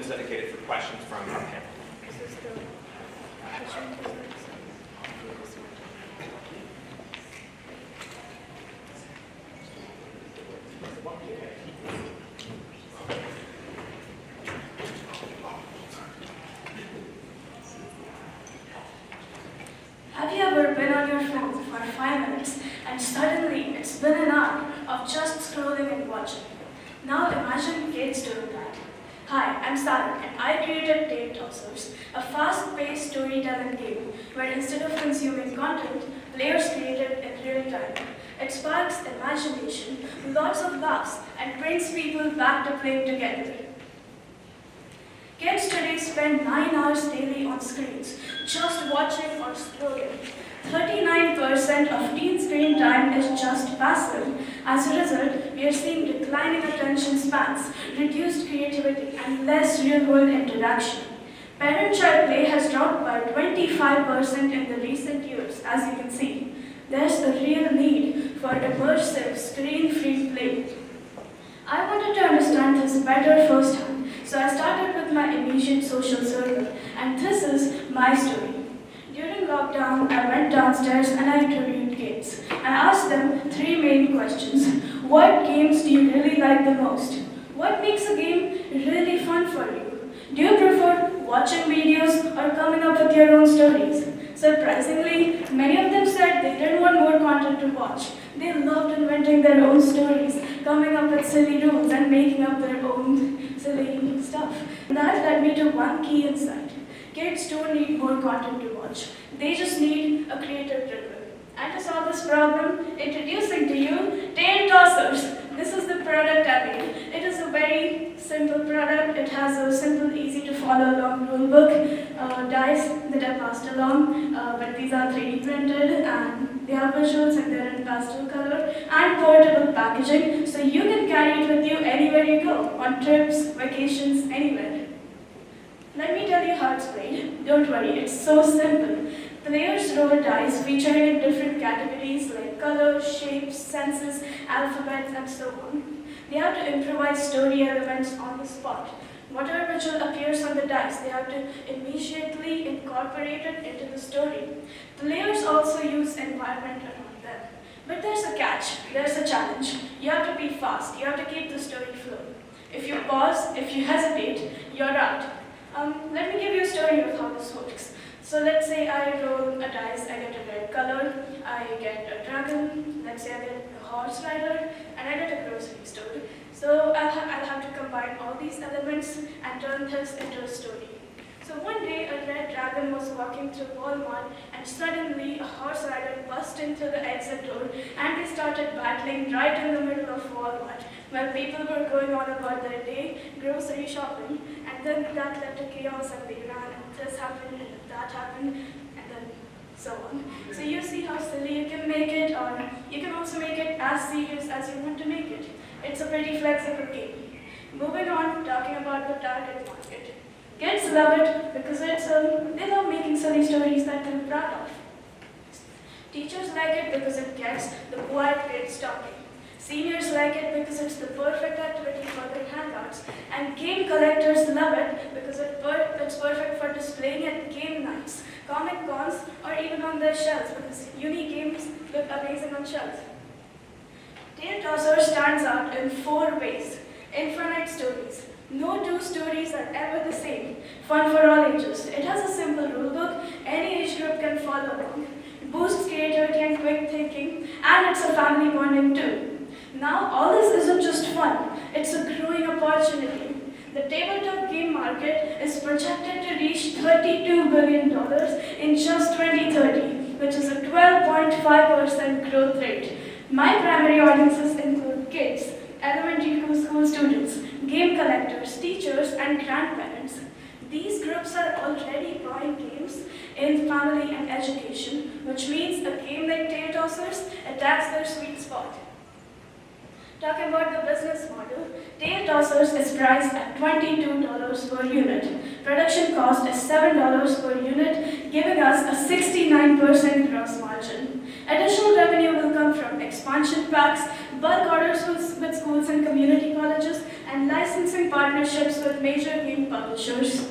dedicated for questions from our panel. Have you ever been on your phone for 5 minutes and suddenly it's been an hour of just scrolling and watching? Now imagine kids doing that. Hi, I'm Sara and I created Tail Tossers, a fast-paced storytelling game where instead of consuming content, players create it in real time. It sparks imagination, lots of laughs, and brings people back to playing together. Kids today spend 9 hours daily on screens, just watching or scrolling. 39% of teen screen time is just passive. As a result, we are seeing declining attention spans, reduced creativity, and less real-world interaction. Parent-child play has dropped by 25% in the recent years, as you can see. There's a real need for immersive, screen-free play. I wanted to understand this better firsthand, so I started with my immediate social circle, and this is my story. During lockdown, I went downstairs and I interviewed kids. I asked them 3 main questions. What games do you really like the most? What makes a game really fun for you? Do you prefer watching videos or coming up with your own stories? Surprisingly, many of them said they didn't want more content to watch. They loved inventing their own stories, coming up with silly rules and making up their own silly stuff. That led me to one key insight. Kids don't need more content to watch. They just need a creative rhythm. And to solve this problem, introducing to you Tail Tossers. This is the product I made. It is a very simple product. It has a simple, easy to follow along rulebook, dice that I passed along, but these are 3D printed and they have visuals and they're in pastel color and portable packaging, so you can carry it with you anywhere you go, on trips, vacations, anywhere. Let me tell you how it's played. Don't worry, it's so simple. Players roll dice featuring in different categories like colors, shapes, senses, alphabets, and so on. They have to improvise story elements on the spot. Whatever visual appears on the dice, they have to immediately incorporate it into the story. Players also use environment around them. But there's a catch, there's a challenge. You have to be fast, you have to keep the story flowing. If you pause, if you hesitate, you're out. Let me give you a story of how this works. So let's say I roll a dice, I get a red color, I get a dragon, let's say I get a horse rider, and I get a grocery store. So I'll have to combine all these elements and turn this into a story. So one day a red dragon was walking through Walmart and suddenly a horse rider burst into the exit door and they started battling right in the middle of Walmart while people were going on about their day, grocery shopping, and then that led to chaos and they ran and this happened and that happened and then so on. So you see how silly you can make it, or you can also make it as serious as you want to make it. It's a pretty flexible game. Moving on, talking about the target market. Kids love it because they love making silly stories that they're proud of. Teachers like it because it gets the quiet kids talking. Seniors like it because it's the perfect activity for their hangouts. And game collectors love it because it's perfect for displaying at game nights, comic cons, or even on their shelves because unique games look amazing on shelves. Tail Tosser stands out in 4 ways. Infinite stories. No 2 stories are ever the same. Fun for all ages. It has a simple rulebook. Any age group can follow along. It boosts creativity and quick thinking. And it's a family bonding too. Now, all this isn't just fun. It's a growing opportunity. The tabletop game market is projected to reach $32 billion in just 2030, which is a 12.5% growth rate. My primary audiences include kids, elementary school students, game collectors, teachers, and grandparents. These groups are already buying games in family and education, which means a game like Tail Tossers attacks their sweet spot. Talking about the business model, Tail Tossers is priced at $22 per unit. Production cost is $7 per unit, giving us a 69% gross margin. Additional revenue will come from expansion packs, bulk orders with schools and community colleges, and licensing partnerships with major game publishers.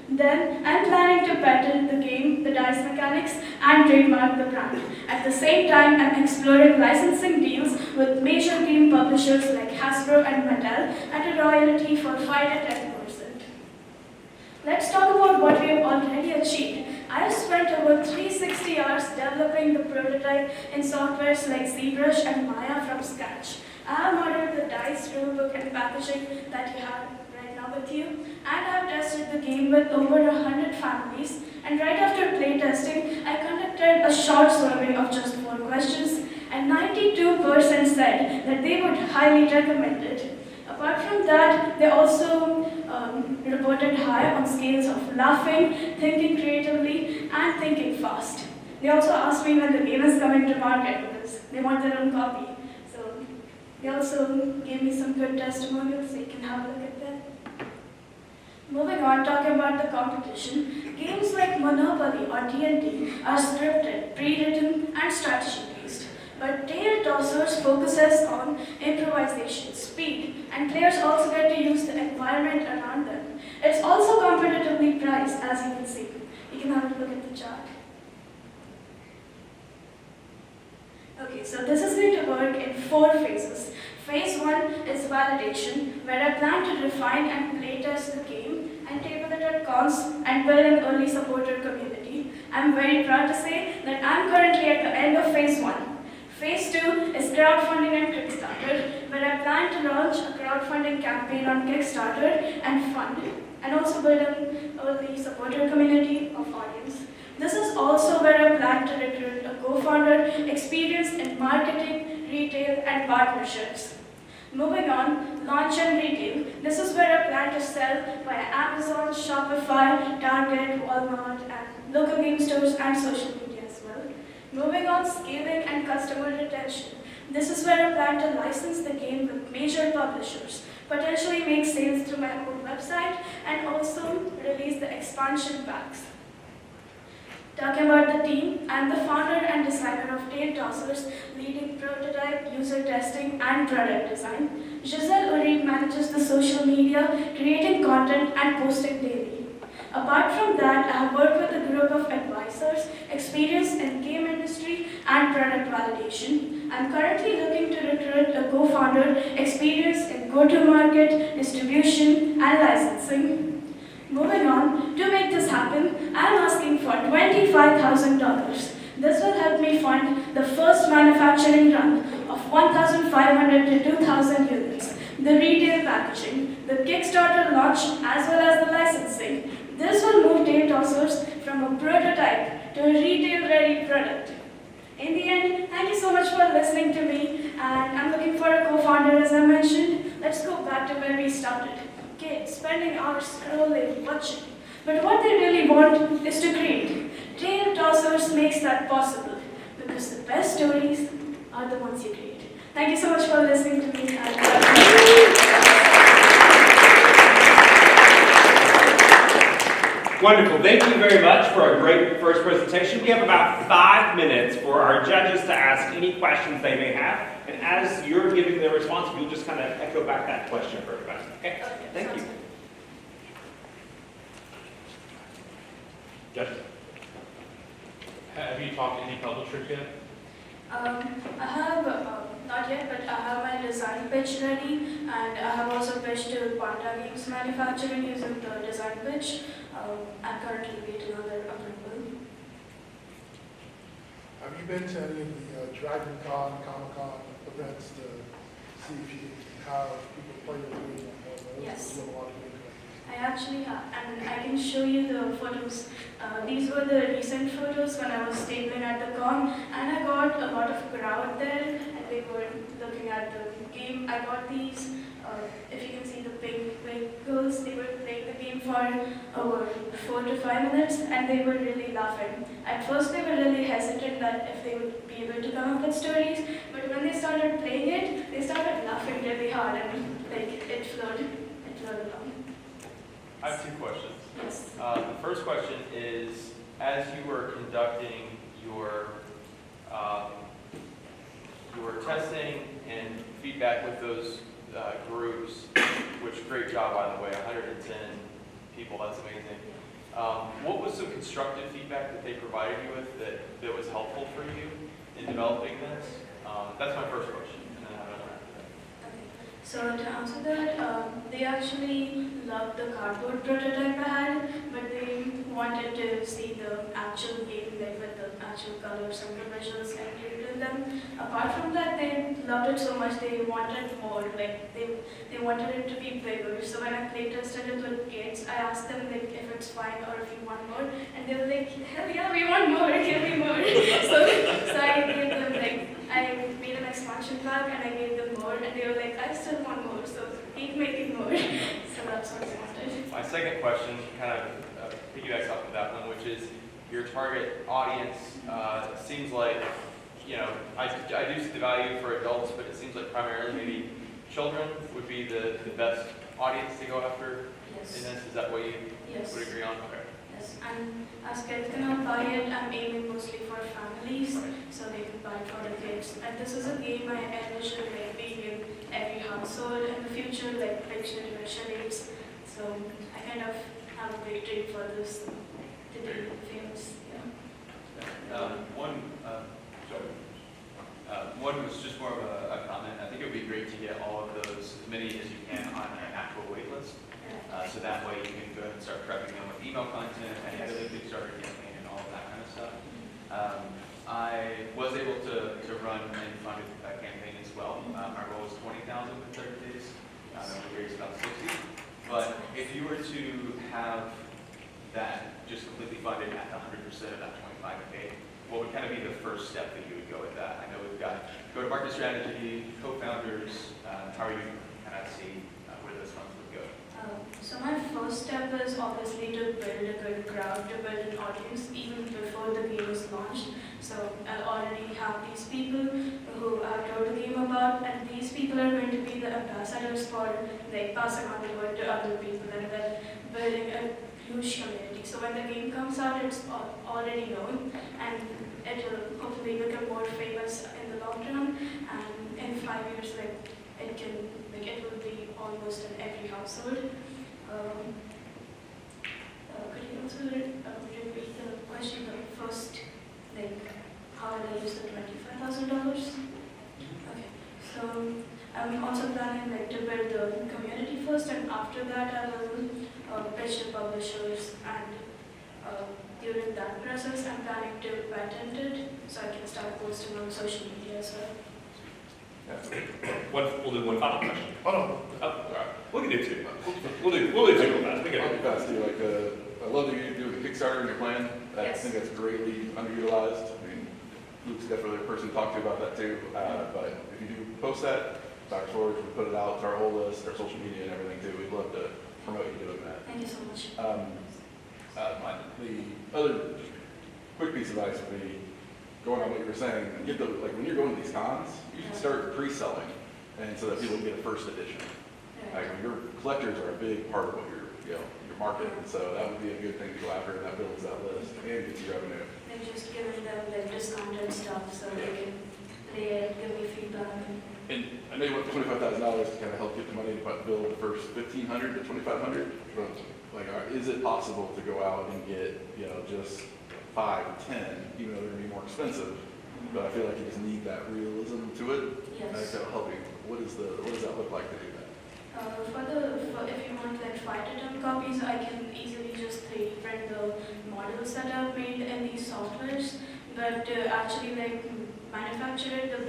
Then, I'm planning to patent the game, the dice mechanics, and trademark the brand. At the same time, I'm exploring licensing deals with major game publishers like Hasbro and Mattel at a royalty for 5 to 10%. Let's talk about what we have already achieved. I have spent over 360 hours developing the prototype in softwares like ZBrush and Maya from scratch. I have modeled the dice, rulebook, and packaging that you have right now with you, and I have tested the game with over 100 families. And right after playtesting, I conducted a short survey of just 4 questions, and 92% said that they would highly recommend it. Apart from that, they also reported high on scales of laughing, thinking creatively, and thinking fast. They also asked me when the game is coming to market because they want their own copy. So they also gave me some good testimonials, so you can have a look at that. Moving on, talking about the competition, games like Monopoly or D&D are scripted, pre-written, and strategy-based. But Tail Tossers focuses on improvisation, speed, and players also get to use the environment around them. It's also competitively priced, as you can see. You can have a look at the chart. Okay, so this is going to work in 4 phases. Phase 1 is validation, where I plan to refine and playtest the game and table it at cons and build an early supporter community. I'm very proud to say that I'm currently at the end of phase 1. Phase 2 is crowdfunding and Kickstarter, where I plan to launch a crowdfunding campaign on Kickstarter and fund, and also build an early supporter community of audience. This is also where I plan to recruit a co-founder experienced in marketing, retail, and partnerships. Moving on, launch and retail. This is where I plan to sell via Amazon, Shopify, Target, Walmart, and local game stores and social media as well. Moving on, scaling and customer retention. This is where I plan to license the game with major publishers, potentially make sales through my own website, and also release the expansion packs. Talking about the team, I'm the founder and designer of Tail Tossers, leading prototype, user testing, and product design. Giselle Uri manages the social media, creating content and posting daily. Apart from that, I have worked with a group of advisors experienced in game industry and product validation. I'm currently looking to recruit a co-founder experienced in go-to-market, distribution, and licensing. Moving on, to make this happen, I am asking for $25,000. This will help me fund the first manufacturing run of 1,500 to 2,000 units, the retail packaging, the Kickstarter launch, as well as the licensing. This will move Tail Tossers from a prototype to a retail-ready product. In the end, thank you so much for listening to me, and I'm looking for a co-founder, as I mentioned. Let's go back to where we started. Kids spending hours scrolling, watching. But what they really want is to create. Tail Tossers makes that possible, because the best stories are the ones you create. Thank you so much for listening to me. Wonderful. Thank you very much for a great first presentation. We have about 5 minutes for our judges to ask any questions they may have. And as you're giving their response, you'll just kind of echo back that question for everybody. Okay? Thank you. Judge? Have you talked to any publishers yet? I have, not yet, but I have my design pitch ready, and I have also pitched to Panda Games Manufacturing using the design pitch. I'm currently waiting on their approval. Have you been to any of the Dragon Con, Comic-Con events to see if you can have people play your game on those? Yes. There's a lot of game collectors. I actually have, and I can show you the photos. These were the recent photos when I was tabling at the con, and I got a lot of crowd there, and they were looking at the game. I got these, if you can see the pink girls, they were playing the game for over 4 to 5 minutes, and they were really laughing. At first they were really hesitant that if they would be able to come up with stories, but when they started playing it, they started laughing really hard, and like it flowed along. I have 2 questions. Yes. The first question is, as you were conducting your testing and feedback with those groups, which great job, by the way, 110 people, that's amazing. What was some constructive feedback that they provided you with that was helpful for you in developing this? That's my first question, and then I have another after that. Okay. So to answer that, they actually loved the cardboard prototype I had, but they wanted to see the actual game, like with the actual colors and the visuals included in them. Apart from that, they loved it so much they wanted more. Like they wanted it to be bigger. So when I play tested it with kids, I asked them like if it's fine or if you want more, and they were like, hell yeah, we want more, give me more. so I gave them like. I made an expansion pack and I gave them more, and they were like, I still want more, so keep making more. So that's what I wanted. My second question kind of piggybacks off of that one, which is your target audience seems like, you know, I do see the value for adults, but it seems like primarily maybe children would be the best audience to go after Yes. in this. Is that what you Yes. would agree on? Okay. Yes. And as kids cannot buy it, I'm aiming mostly for families, Right. so they can buy it for the kids. And this is a game I envision like being in every household in the future, like picture charades. So I kind of have a big dream for this to be famous. Yeah. One was just more of a comment. I think it would be great to get all of those, as many as you can, on an actual wait list. So that way you can go ahead and start prepping them with email content and really Kickstarter campaign and all of that kind of stuff. I was able to run and fund a campaign as well. Our goal was 20,000 in 30 days. We raised about 60. But if you were to have that just completely funded at 100% of that 25K, what would kind of be the first step that you would go with that? I know we've got go-to-market strategy, co-founders. How are you kind of see where those funds would go? So my first step is obviously to build a good crowd, to build an audience even before the game is launched. So I already have these people who I've told the game about, and these people are going to be the ambassadors for like passing on the word to other people and then building a huge community. So when the game comes out, it's already known, and it will hopefully become more famous in the long term. And in 5 years, it will be almost in every household. Could you also repeat the question first? How will I use the $25,000? Okay. So I'm also planning to build the community first, and after that I will pitch to publishers, and during that process I'm planning to patent it so I can start posting on social media as well. We'll do one final question. Oh, no. Oh, all right. We can do two. We'll do two real fast. We I'll can be fast too. I love that you do the Kickstarter in your plan. I Yes. think that's greatly underutilized. I mean, Luke's definitely a person to talk to about that too. But if you do post that, Dr. Forge would put it out to our whole list, our social media and everything too. We'd love to promote you doing that. Thank you so much. The other quick piece of advice would be, going on what you were saying, when you're going to these cons, you should start pre-selling, and so that people can get a first edition. Your collectors are a big part of what your market, and so that would be a good thing to go after, and that builds that list and gets you revenue. They're just giving them discounted stuff so they can give me feedback. And I know you want the $25,000 to kind of help get the money to build the first 1,500 to 2,500. But is it possible to go out and get just 5 or 10, even though they're going to be more expensive? But I feel like you just need that realism to it. Yes. And that'll help you. What does that look like to do that? If you want 5 to 10 copies, I can easily just 3D print the models that I've made in these softwares. But to actually manufacture it, the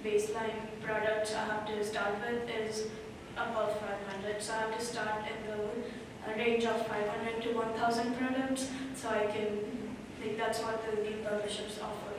baseline products I have to start with is above 500. So I have to start in the range of 500 to 1,000 products. So I can that's what the game publishers offer.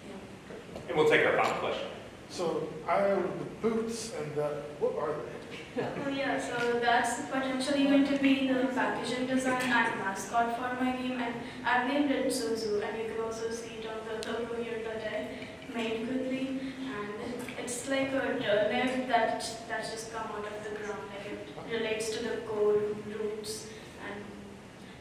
Yeah. And we'll take our final question. So I own the boots, and what are they? Oh yeah, so that's potentially going to be the packaging design and mascot for my game, and I've named it Suzu, and you can also see it on the logo here that I made quickly, and it's like a turnip that's just come out of the ground, it relates to the core roots, and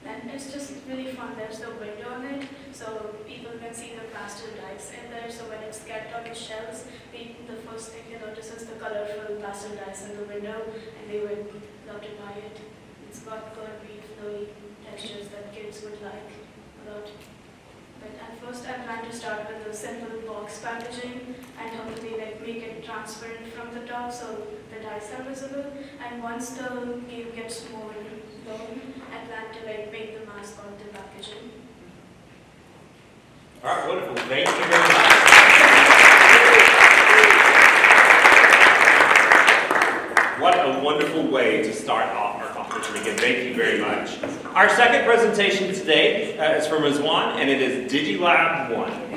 And it's just really fun. There's the window on it, so people can see the pastel dyes in there. So when it's kept on the shelves, the first thing they notice is the colorful pastel dyes in the window, and they would love to buy it. It's got curvy, flowy textures that kids would like a lot. But at first, I plan to start with a simple box packaging and hopefully make it transparent from the top so the dyes are visible. And once the game gets more known, I plan to make the mascot the packaging. All right, wonderful. Thank you very much. What a wonderful way to start off our competition. Again, thank you very much. Our second presentation today is from Rizwan, and it is DigiLab 1.